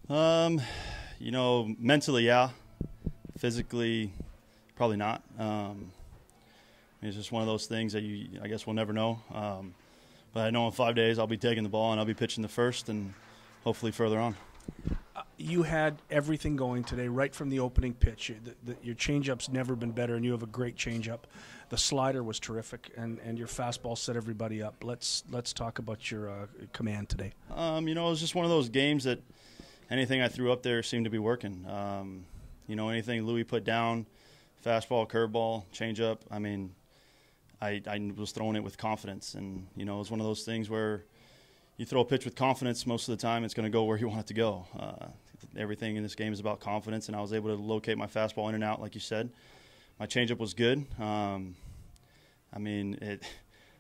You know, mentally, yeah. Physically, probably not. It's just one of those things that I guess we'll never know. But I know in 5 days I'll be taking the ball and I'll be pitching the first and hopefully further on. You had everything going today right from the opening pitch. Your changeup's never been better, and you have a great changeup. The slider was terrific, and your fastball set everybody up. Let's talk about your command today. You know, it was just one of those games that anything I threw up there seemed to be working. You know, anything Louis put down, fastball, curveball, changeup, I mean, I was throwing it with confidence. And, you know, it was one of those things where you throw a pitch with confidence, most of the time it's going to go where you want it to go. Everything in this game is about confidence, and I was able to locate my fastball in and out, like you said. My changeup was good. I mean,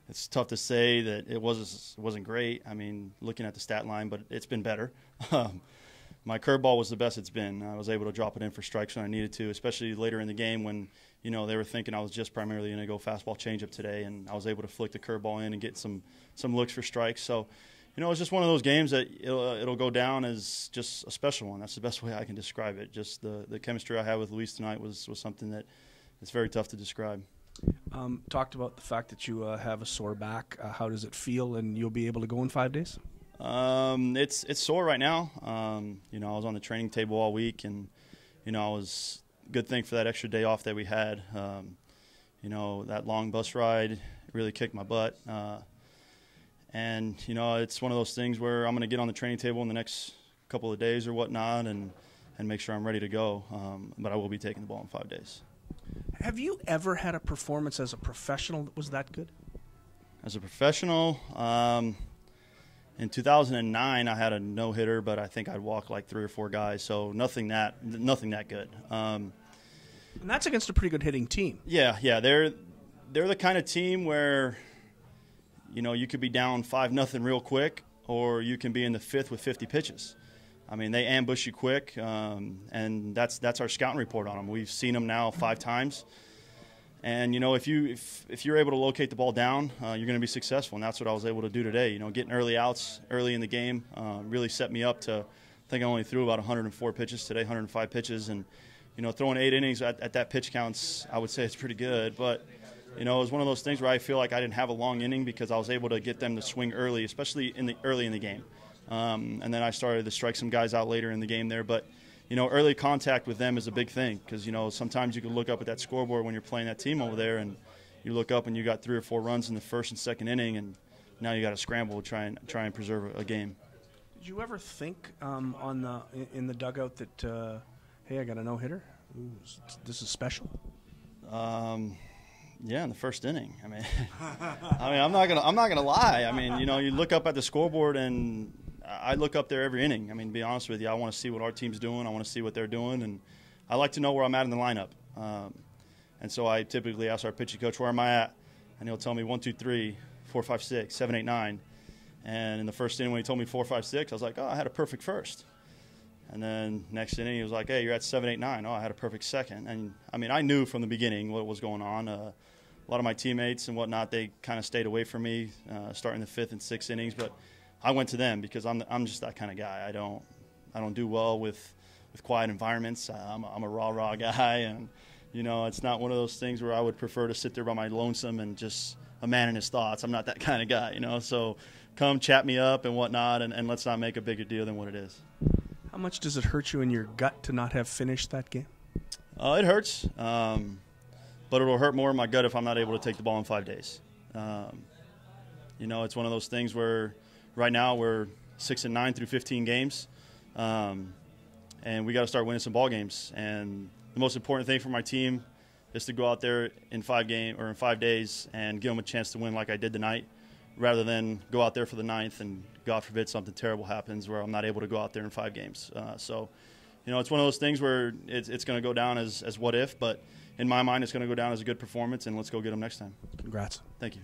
it's tough to say that it wasn't great. I mean, looking at the stat line, but it's been better. My curveball was the best it's been. I was able to drop it in for strikes when I needed to, especially later in the game when, you know, they were thinking I was just primarily going to go fastball changeup today, and I was able to flick the curveball in and get some looks for strikes. So, you know, it's just one of those games that it'll go down as just a special one. That's the best way I can describe it. Just the chemistry I had with Luis tonight was something that it's very tough to describe. Talked about the fact that you have a sore back. How does it feel, and you'll be able to go in 5 days? It's sore right now. You know, I was on the training table all week, and, you know, it was a good thing for that extra day off that we had. You know, that long bus ride really kicked my butt. And, you know, it's one of those things where I'm going to get on the training table in the next couple of days or whatnot and make sure I'm ready to go. But I will be taking the ball in 5 days. Have you ever had a performance as a professional that was that good? As a professional, in 2009 I had a no-hitter, but I think I'd walk like 3 or 4 guys, so nothing that good. And that's against a pretty good hitting team. Yeah, they're the kind of team where, you know, you could be down 5-0 real quick, or you can be in the 5th with 50 pitches. I mean, they ambush you quick, and that's our scouting report on them. We've seen them now 5 times, and you know, if you're able to locate the ball down, you're going to be successful, and that's what I was able to do today. You know, getting early outs early in the game really set me up to. I think I only threw about 104 pitches today, 105 pitches, and you know, throwing 8 innings at that pitch counts, I would say it's pretty good, but. You know, it was one of those things where I feel like I didn't have a long inning because I was able to get them to swing early, especially early in the game. And then I started to strike some guys out later in the game there. But, you know, early contact with them is a big thing because, you know, sometimes you can look up at that scoreboard when you're playing that team over there and you look up and you got 3 or 4 runs in the first and second inning, and now you got to scramble to try and preserve a game. Did you ever think in the dugout that, hey, I got a no-hitter? This is special? Yeah, in the first inning. I mean, I'm not gonna lie. I mean, you know, you look up at the scoreboard, and I look up there every inning. I mean, to be honest with you, I want to see what our team's doing. I want to see what they're doing, and I like to know where I'm at in the lineup. And so I typically ask our pitching coach, where am I at? And he'll tell me 1, 2, 3, 4, 5, 6, 7, 8, 9. And in the first inning, when he told me 4, 5, 6, I was like, oh, I had a perfect first. And then next inning, he was like, hey, you're at 7, 8, 9. Oh, I had a perfect second. And, I mean, I knew from the beginning what was going on. A lot of my teammates and whatnot, they kind of stayed away from me starting the 5th and 6th innings. But I went to them because I'm just that kind of guy. I don't do well with quiet environments. I'm a rah-rah guy. And, you know, it's not one of those things where I would prefer to sit there by my lonesome and just a man in his thoughts. I'm not that kind of guy, you know. So come chat me up and whatnot, and let's not make a bigger deal than what it is. How much does it hurt you in your gut to not have finished that game? It hurts. But it'll hurt more in my gut if I'm not able to take the ball in 5 days. You know, it's one of those things where right now we're 6-9 through 15 games, and we got to start winning some ball games. And the most important thing for my team is to go out there in 5 days and give them a chance to win like I did tonight, rather than go out there for the 9th and God forbid something terrible happens where I'm not able to go out there in 5 games. So, you know, it's one of those things where it's going to go down as what if, but in my mind, it's going to go down as a good performance, and let's go get them next time. Congrats. Thank you.